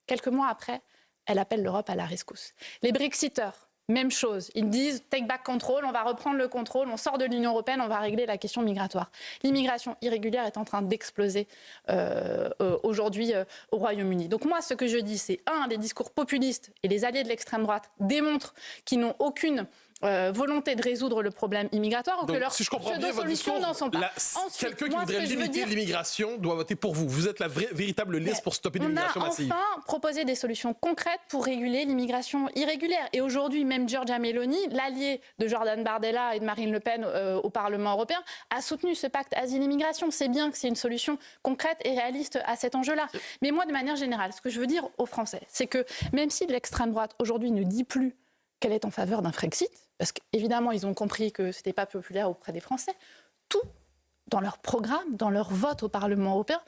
Quelques mois après, elle appelle l'Europe à la rescousse. Les Brexiteurs, même chose. Ils disent « Take back control, on va reprendre le contrôle, on sort de l'Union européenne, on va régler la question migratoire ». L'immigration irrégulière est en train d'exploser aujourd'hui au Royaume-Uni. Donc moi, ce que je dis, c'est les discours populistes et les alliés de l'extrême droite démontrent qu'ils n'ont aucune volonté de résoudre le problème immigratoire ou que leurs pseudo-solutions n'en sont pas. Quelqu'un qui voudrait limiter l'immigration doit voter pour vous. Vous êtes la véritable liste pour stopper l'immigration massive. On a enfin proposé des solutions concrètes pour réguler l'immigration irrégulière. Et aujourd'hui, même Giorgia Meloni, l'allié de Jordan Bardella et de Marine Le Pen au Parlement européen, a soutenu ce pacte asile-immigration. C'est bien que c'est une solution concrète et réaliste à cet enjeu-là. Mais moi, de manière générale, ce que je veux dire aux Français, c'est que même si l'extrême droite aujourd'hui ne dit plus qu'elle est en faveur d'un Frexit, parce qu'évidemment, ils ont compris que ce n'était pas populaire auprès des Français, tout dans leur programme, dans leur vote au Parlement européen,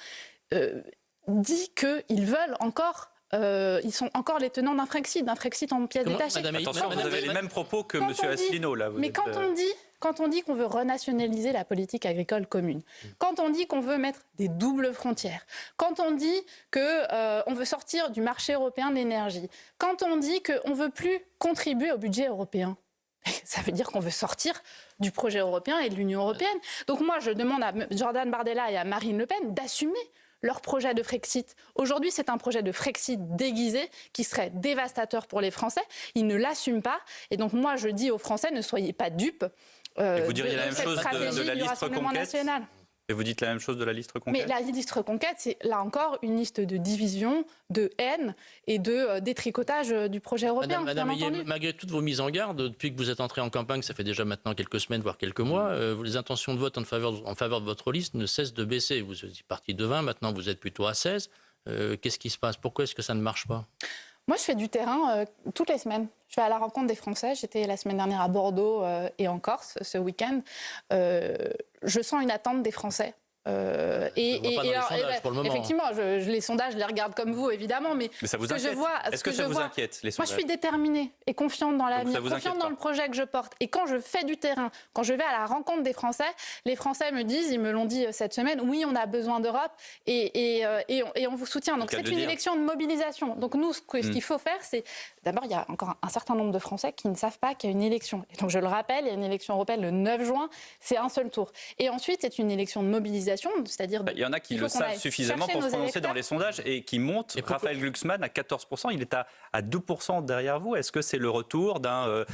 dit qu'ils veulent encore... ils sont encore les tenants d'un Frexit en pièces détachées. Attention, vous avez les mêmes propos que M. Asselineau, là. Mais quand on dit qu'on veut renationaliser la politique agricole commune, quand on dit qu'on veut mettre des doubles frontières, quand on dit qu'on veut sortir du marché européen de l'énergie, quand on dit qu'on ne veut plus contribuer au budget européen, ça veut dire qu'on veut sortir du projet européen et de l'Union européenne. Donc moi, je demande à Jordan Bardella et à Marine Le Pen d'assumer leur projet de Frexit. Aujourd'hui, c'est un projet de Frexit déguisé qui serait dévastateur pour les Français. Ils ne l'assument pas. Et donc moi, je dis aux Français, ne soyez pas dupes. Vous diriez la même chose de la liste reconquête ? Et vous dites la même chose de la liste reconquête ? Mais la liste reconquête, c'est là encore une liste de division, de haine et de détricotage du projet européen. Madame Ayé, malgré toutes vos mises en garde, depuis que vous êtes entrée en campagne, ça fait déjà maintenant quelques semaines, voire quelques mois, les intentions de vote en faveur de votre liste ne cessent de baisser. Vous êtes parti de 20, maintenant vous êtes plutôt à 16. Qu'est-ce qui se passe ? Pourquoi est-ce que ça ne marche pas ? Moi, je fais du terrain toutes les semaines. Je vais à la rencontre des Français. J'étais la semaine dernière à Bordeaux et en Corse ce week-end. Je sens une attente des Français. Effectivement, les sondages, je les regarde comme vous, évidemment. Mais ça vous inquiète ? Est-ce que ça vous inquiète, les sondages ? Moi, je suis déterminée et confiante dans l'avenir, confiante dans le projet que je porte. Et quand je fais du terrain, quand je vais à la rencontre des Français, les Français me disent, ils me l'ont dit cette semaine, oui, on a besoin d'Europe et on vous soutient. Donc c'est une élection de mobilisation. Donc nous, ce qu'il faut faire, c'est... D'abord, il y a encore un certain nombre de Français qui ne savent pas qu'il y a une élection. Et donc je le rappelle, il y a une élection européenne le 9 juin, c'est un seul tour. Et ensuite, c'est une élection de mobilisation mobilisation, c'est-à-dire... Il y en a qui le savent suffisamment pour se prononcer dans les sondages et qui montent. Raphaël Glucksmann à 14%, il est à 2% derrière vous. Est-ce que c'est le retour d'un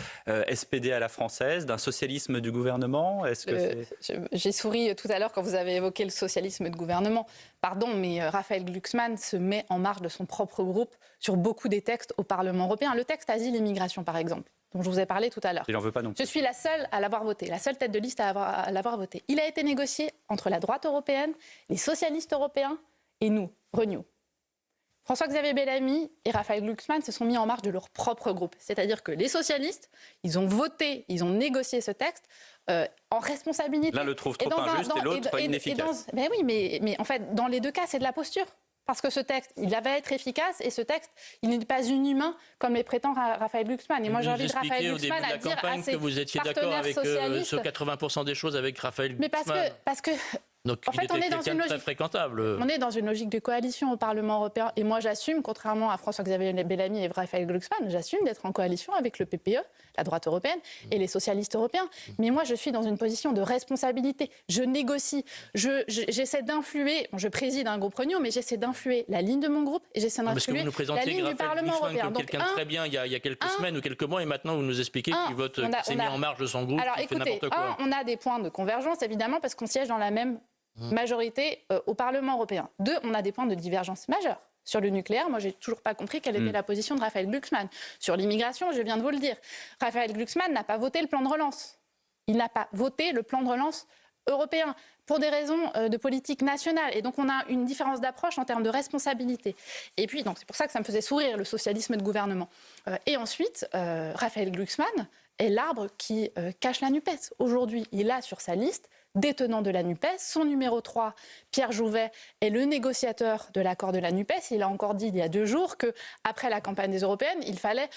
SPD à la française, d'un socialisme du gouvernement? J'ai souri tout à l'heure quand vous avez évoqué le socialisme de gouvernement. Pardon, mais Raphaël Glucksmann se met en marge de son propre groupe sur beaucoup des textes au Parlement européen. Le texte Asile et Migration, par exemple, dont je vous ai parlé tout à l'heure. Il n'en veut pas non plus. Je suis la seule à l'avoir voté, la seule tête de liste à l'avoir voté. Il a été négocié entre la droite européenne, les socialistes européens et nous, Renew. François-Xavier Bellamy et Raphaël Glucksmann se sont mis en marge de leur propre groupe. C'est-à-dire que les socialistes, ils ont voté, ils ont négocié ce texte en responsabilité. L'un le trouve trop injuste et l'autre inefficace. Ben oui, mais en fait, dans les deux cas, c'est de la posture. Parce que ce texte, il va être efficace et ce texte, il n'est pas inhumain comme les prétend Raphaël Glucksmann. Et moi, j'invite Raphaël Glucksmann à dire à ses que vous étiez d'accord avec ce 80% des choses avec Raphaël Glucksmann. Mais parce que donc, en fait, on est dans une logique très fréquentable. On est dans une logique de coalition au Parlement européen. Et moi, j'assume, contrairement à François-Xavier Bellamy et Raphaël Glucksmann, j'assume d'être en coalition avec le PPE, la droite européenne, et les socialistes européens. Mais moi, je suis dans une position de responsabilité. Je négocie. J'essaie d'influer. Bon, je préside un groupe Renew, mais j'essaie d'influer la ligne de mon groupe et j'essaie d'influer la ligne du Parlement européen. Donc, quelqu'un très bien il y a quelques semaines ou quelques mois, et maintenant vous nous expliquez qu'il vote, qu'il s'est mis en marge de son groupe, qu'il fait n'importe quoi. On a des points de convergence, évidemment, parce qu'on siège dans la même majorité au Parlement européen. 2, on a des points de divergence majeurs. Sur le nucléaire, moi, j'ai toujours pas compris quelle était la position de Raphaël Glucksmann. Sur l'immigration, je viens de vous le dire. Raphaël Glucksmann n'a pas voté le plan de relance. Il n'a pas voté le plan de relance européen pour des raisons de politique nationale. Et donc, on a une différence d'approche en termes de responsabilité. Et puis, donc, c'est pour ça que ça me faisait sourire, le socialisme de gouvernement. Et ensuite, Raphaël Glucksmann est l'arbre qui cache la NUPES. Aujourd'hui, il a sur sa liste détenant de la NUPES. Son numéro 3, Pierre Jouvet, est le négociateur de l'accord de la NUPES. Il a encore dit il y a 2 jours qu'après la campagne des européennes, il fallait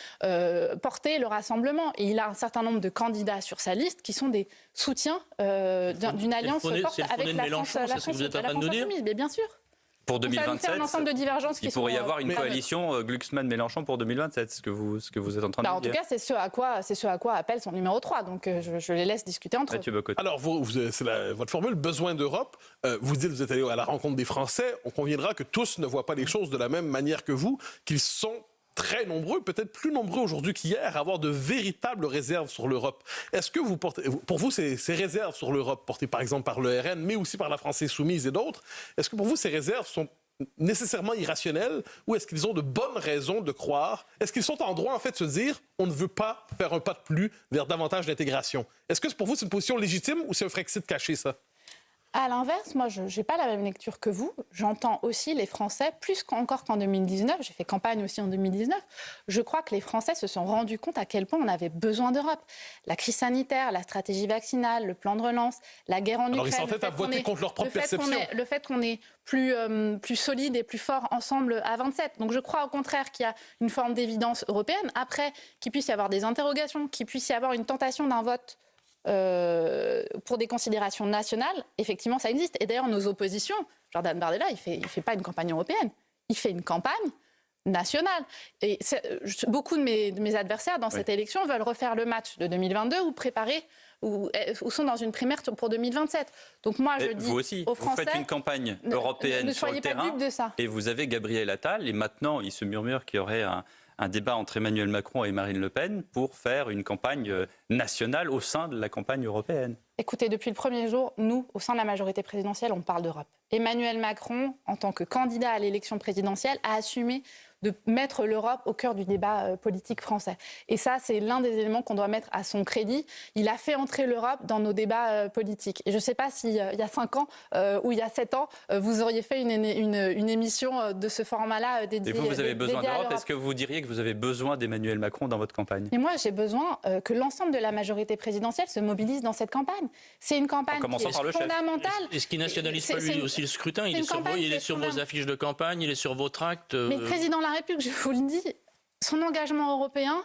porter le rassemblement. Et il a un certain nombre de candidats sur sa liste qui sont des soutiens d'une alliance forte avec la France insoumise. Mais bien sûr. Pour 2027, un ensemble de divergences il pourrait y avoir une coalition Glucksmann-Mélenchon pour 2027, ce que vous êtes en train de dire. En tout cas, c'est ce à quoi appelle son numéro 3. Donc, je les laisse discuter entre eux. Alors, c'est votre formule, besoin d'Europe. Vous dites que vous êtes allé à la rencontre des Français. On conviendra que tous ne voient pas les choses de la même manière que vous, qu'ils sont très nombreux, peut-être plus nombreux aujourd'hui qu'hier, à avoir de véritables réserves sur l'Europe. Est-ce que pour vous, ces réserves sur l'Europe, portées par exemple par le RN, mais aussi par la France Insoumise et d'autres, est-ce que pour vous, ces réserves sont nécessairement irrationnelles ou est-ce qu'ils ont de bonnes raisons de croire? Est-ce qu'ils sont en droit, en fait, de se dire on ne veut pas faire un pas de plus vers davantage d'intégration? Est-ce que pour vous, c'est une position légitime ou c'est un Frexit caché, ça? À l'inverse, moi, je n'ai pas la même lecture que vous. J'entends aussi les Français, plus encore qu'en 2019, j'ai fait campagne aussi en 2019, je crois que les Français se sont rendus compte à quel point on avait besoin d'Europe. La crise sanitaire, la stratégie vaccinale, le plan de relance, la guerre en Ukraine... Alors ils s'entêtent à voter contre leur propre perception. Le fait qu'on est plus solide et plus fort ensemble à 27. Donc je crois au contraire qu'il y a une forme d'évidence européenne. Après, qu'il puisse y avoir des interrogations, qu'il puisse y avoir une tentation d'un vote pour des considérations nationales, effectivement, ça existe. Et d'ailleurs, nos oppositions, Jordan Bardella, il fait pas une campagne européenne, il fait une campagne nationale. Et beaucoup de mes adversaires dans cette élection veulent refaire le match de 2022 ou préparer ou sont dans une primaire pour 2027. Donc moi, je dis vous aussi, aux Français... Vous faites une campagne européenne sur le terrain, de ça. Et vous avez Gabriel Attal, et maintenant, il se murmure qu'il y aurait un débat entre Emmanuel Macron et Marine Le Pen pour faire une campagne nationale au sein de la campagne européenne. Écoutez, depuis le premier jour, nous, au sein de la majorité présidentielle, on parle d'Europe. Emmanuel Macron, en tant que candidat à l'élection présidentielle, a assumé de mettre l'Europe au cœur du débat politique français. Et ça, c'est l'un des éléments qu'on doit mettre à son crédit. Il a fait entrer l'Europe dans nos débats politiques. Et je ne sais pas s'il y a 5 ans ou il y a 7 ans, vous auriez fait une émission de ce format-là dédiée à l'Europe. Et vous avez besoin d'Europe. Est-ce que vous diriez que vous avez besoin d'Emmanuel Macron dans votre campagne? Et moi, j'ai besoin que l'ensemble de la majorité présidentielle se mobilise dans cette campagne. C'est une campagne qui est fondamentale. Est-ce qu'il nationalise pas lui aussi le scrutin? Il est sur vos affiches de campagne, il est sur vos tracts. Mais le président de la République, je vous le dis, son engagement européen,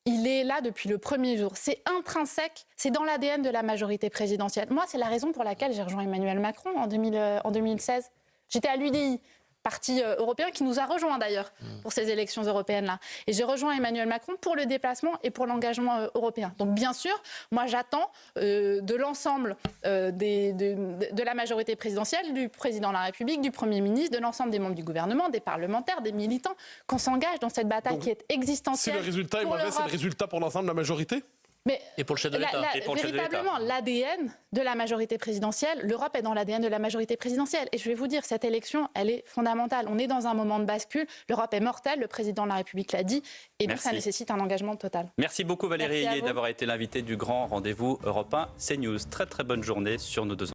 il est là depuis le premier jour. C'est intrinsèque, c'est dans l'ADN de la majorité présidentielle. Moi, c'est la raison pour laquelle j'ai rejoint Emmanuel Macron en 2016. J'étais à l'UDI. parti européen qui nous a rejoints d'ailleurs pour ces élections européennes-là. Et j'ai rejoint Emmanuel Macron pour le déplacement et pour l'engagement européen. Donc bien sûr, moi j'attends de l'ensemble de la majorité présidentielle, du président de la République, du Premier ministre, de l'ensemble des membres du gouvernement, des parlementaires, des militants, qu'on s'engage dans cette bataille qui est existentielle. Si le résultat est mauvais, c'est le résultat pour l'ensemble de la majorité? Mais et pour le chef de l'État. Véritablement, l'ADN de la majorité présidentielle, l'Europe est dans l'ADN de la majorité présidentielle. Et je vais vous dire, cette élection, elle est fondamentale. On est dans un moment de bascule. L'Europe est mortelle, le président de la République l'a dit. Et donc, ça nécessite un engagement total. Merci beaucoup Valérie Ayé d'avoir été l'invitée du grand rendez-vous Europe 1 CNews. Très très bonne journée sur nos deux